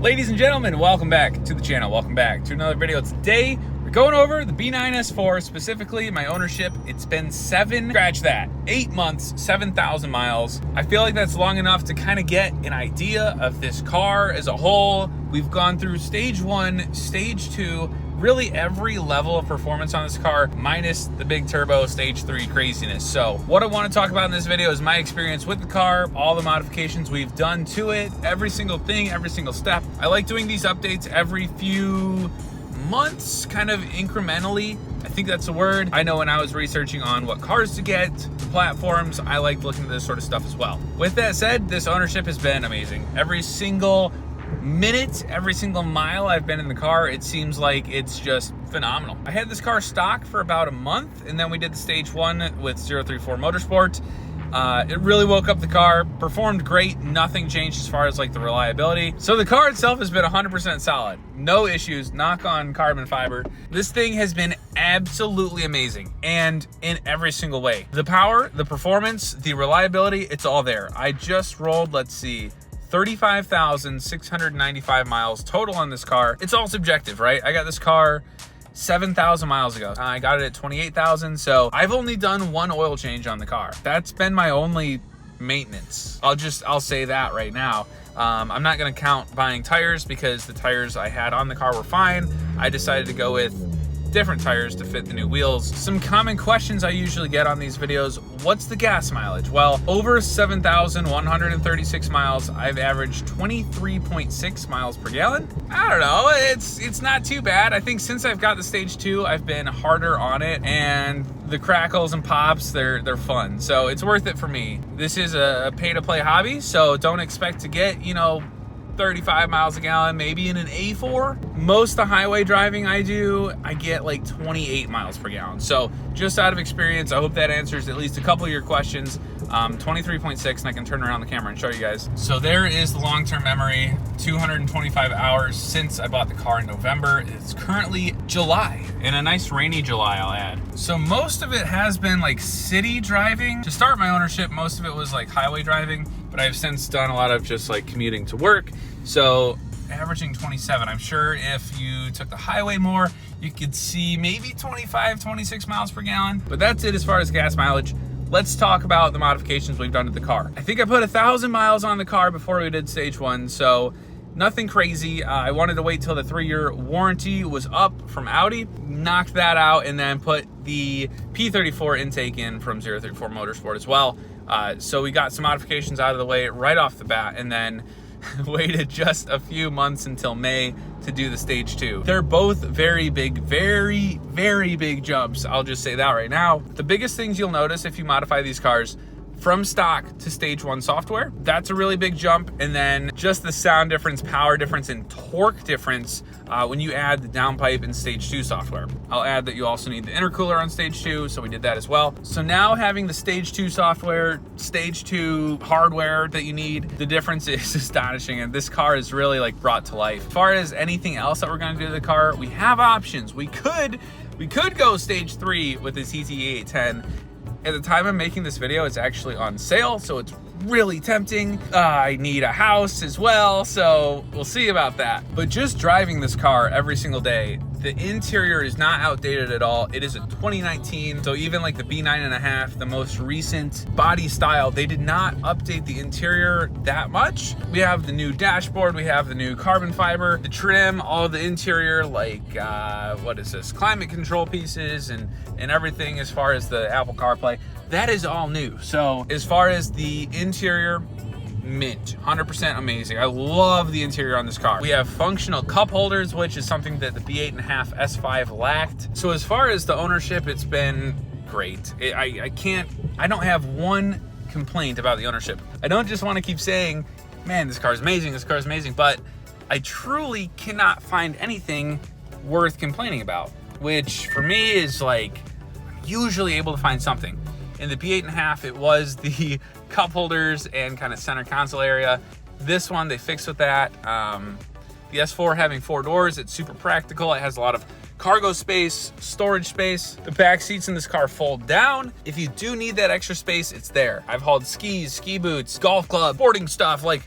Ladies and gentlemen, welcome back to the channel. Welcome back to another video. Today, we're going over the B9 S4, specifically my ownership. It's been 8 months, 7,000 miles. I feel like that's long enough to kind of get an idea of this car as a whole. We've gone through stage 1, stage 2, really every level of performance on this car, minus the big turbo stage 3 craziness. So what I want to talk about in this video is my experience with the car, all the modifications we've done to it, every single thing, every single step. I like doing these updates every few months, kind of incrementally. I think that's the word. I know when I was researching on what cars to get, the platforms, I liked looking at this sort of stuff as well. With that said, this ownership has been amazing. Every single minute, every single mile I've been in the car, it seems like it's just phenomenal. I had this car stock for about a month, and then we did the stage 1 with 034 Motorsport. It really woke up the car, performed great, nothing changed as far as like the reliability. So the car itself has been 100% solid. No issues, knock on carbon fiber. This thing has been absolutely amazing, and in every single way. The power, the performance, the reliability, it's all there. I just rolled, let's see, 35,695 miles total on this car. It's all subjective, right? I got this car 7,000 miles ago. I got it at 28,000, so I've only done one oil change on the car. That's been my only maintenance. I'll say that right now. I'm not gonna count buying tires because the tires I had on the car were fine. I decided to go with different tires to fit the new wheels. Some common questions I usually get on these videos: what's the gas mileage? Well, over 7,136 miles, I've averaged 23.6 miles per gallon. I don't know, it's not too bad. I think since I've got the stage 2, I've been harder on it, and the crackles and pops, they're fun. So it's worth it for me. This is a pay-to-play hobby, so don't expect to get, 35 miles a gallon, maybe in an A4. Most of the highway driving I do, I get like 28 miles per gallon. So just out of experience, I hope that answers at least a couple of your questions. 23.6, and I can turn around the camera and show you guys. So there is the long-term memory, 225 hours since I bought the car in November. It's currently July, and a nice rainy July, I'll add. So most of it has been like city driving. To start my ownership, most of it was like highway driving, but I've since done a lot of just like commuting to work. So averaging 27. I'm sure if you took the highway more, you could see maybe 25, 26 miles per gallon. But that's it as far as gas mileage. Let's talk about the modifications we've done to the car. I think I put 1,000 miles on the car before we did stage 1, so nothing crazy. I wanted to wait till the 3-year warranty was up from Audi, knocked that out, and then put the P34 intake in from 034 Motorsport as well. So we got some modifications out of the way right off the bat, and then waited just a few months until May to do the stage 2. They're both very big, very, very big jumps. I'll just say that right now. The biggest things you'll notice if you modify these cars from stock to stage 1 software, that's a really big jump. And then just the sound difference, power difference, and torque difference when you add the downpipe in stage 2 software. I'll add that you also need the intercooler on stage 2, so we did that as well. So now having the stage 2 software, stage 2 hardware that you need, the difference is astonishing, and this car is really like brought to life. As far as anything else that we're gonna do to the car, we have options. We could go stage 3 with this ET810. At the time I'm making this video, it's actually on sale, so it's really tempting. I need a house as well, so we'll see about that. But just driving this car every single day, the interior is not outdated at all. It is a 2019, so even like the B9.5, the most recent body style, they did not update the interior that much. We have the new dashboard, we have the new carbon fiber, the trim, all of the interior, like, what is this? Climate control pieces and everything as far as the Apple CarPlay. That is all new. So as far as the interior, mint, 100% amazing. I love the interior on this car. We have functional cup holders, which is something that the B8.5 S5 lacked. So as far as the ownership, it's been great. I don't have one complaint about the ownership. I don't just want to keep saying, man, this car is amazing, this car is amazing, but I truly cannot find anything worth complaining about, which for me is like, I'm usually able to find something. In the B8.5, it was the cup holders and kind of center console area. This one, they fixed with that. The S4 having 4 doors, it's super practical. It has a lot of cargo space, storage space. The back seats in this car fold down. If you do need that extra space, it's there. I've hauled skis, ski boots, golf club, sporting stuff. Like,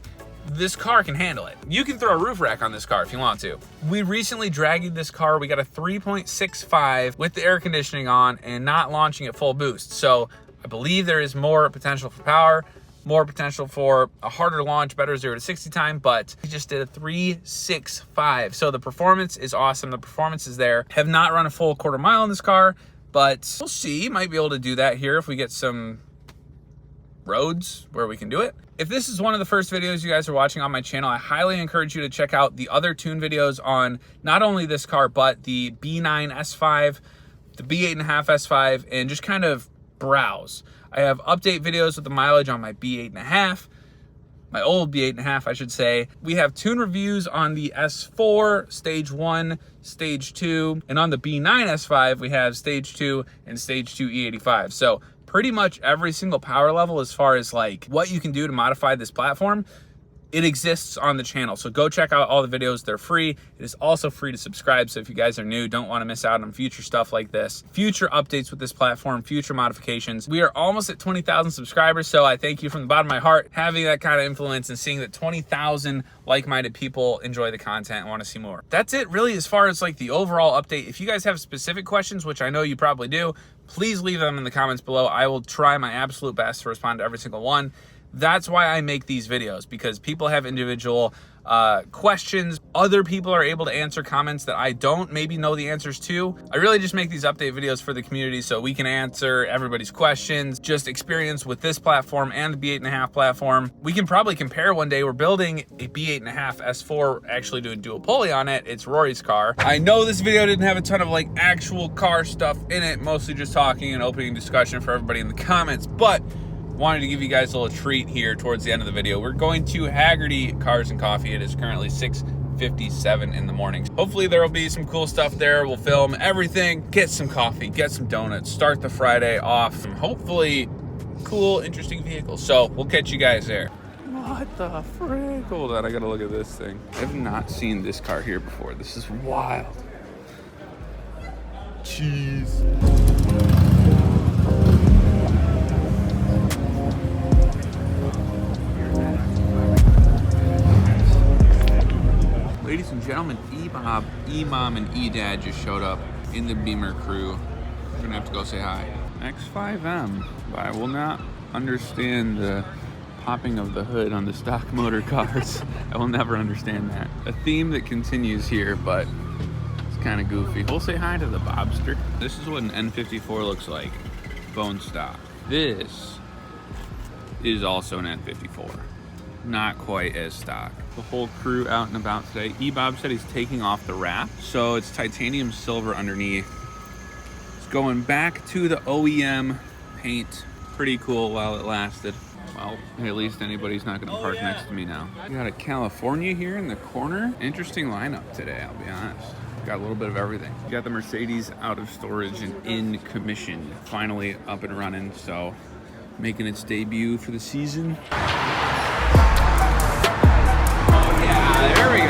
this car can handle it. You can throw a roof rack on this car if you want to. We recently dragged this car. We got a 3.65 with the air conditioning on and not launching at full boost. So I believe there is more potential for power, more potential for a harder launch, better 0 to 60 time, but we just did a 3.65. So the performance is awesome. The performance is there. Have not run a full quarter mile in this car, but we'll see. Might be able to do that here if we get some roads where we can do it. If this is one of the first videos you guys are watching on my channel, I highly encourage you to check out the other tune videos on not only this car, but the B9 S5, the B8.5 S5, and just kind of browse. I have update videos with the mileage on my B8.5, my old B8.5, I should say. We have tune reviews on the S4, stage 1, stage 2, and on the B9 S5, we have stage 2 and stage 2 E85. So pretty much every single power level as far as like what you can do to modify this platform, it exists on the channel. So go check out all the videos. They're free. It is also free to subscribe. So if you guys are new, don't want to miss out on future stuff like this, future updates with this platform, future modifications. We are almost at 20,000 subscribers. So I thank you from the bottom of my heart, having that kind of influence and seeing that 20,000 like-minded people enjoy the content and want to see more. That's it really as far as like the overall update. If you guys have specific questions, which I know you probably do, please leave them in the comments below. I will try my absolute best to respond to every single one. That's why I make these videos, because people have individual questions. Other people are able to answer comments that I don't maybe know the answers to. I really just make these update videos for the community so we can answer everybody's questions, just experience with this platform and the B8.5 platform. We can probably compare one day. We're building a B8.5 S4, actually doing dual pulley on it. It's Rory's car. I know this video didn't have a ton of like actual car stuff in it, mostly just talking and opening discussion for everybody in the comments, but wanted to give you guys a little treat here towards the end of the video. We're going to Haggerty Cars and Coffee. It is currently 6:57 in the morning. Hopefully there will be some cool stuff there. We'll film everything, get some coffee, get some donuts, start the Friday off, and hopefully cool, interesting vehicles. So we'll catch you guys there. What the frick? Hold on, I gotta look at this thing. I have not seen this car here before. This is wild. Jeez. Ladies and gentlemen, E-Bob, E-Mom, and E-Dad just showed up in the Beamer crew. We're gonna have to go say hi. X5M. I will not understand the popping of the hood on the stock motor cars. I will never understand that. A theme that continues here, but it's kind of goofy. We'll say hi to the Bobster. This is what an N54 looks like, bone stock. This is also an N54. Not quite as stock. The whole crew out and about today. E-Bob said he's taking off the wrap, so it's titanium silver underneath. It's going back to the OEM paint. Pretty cool while it lasted. Well, at least anybody's not gonna park next to me now. We got a California here in the corner. Interesting lineup today, I'll be honest. Got a little bit of everything. We got the Mercedes out of storage and in commission. Finally up and running, so making its debut for the season. There we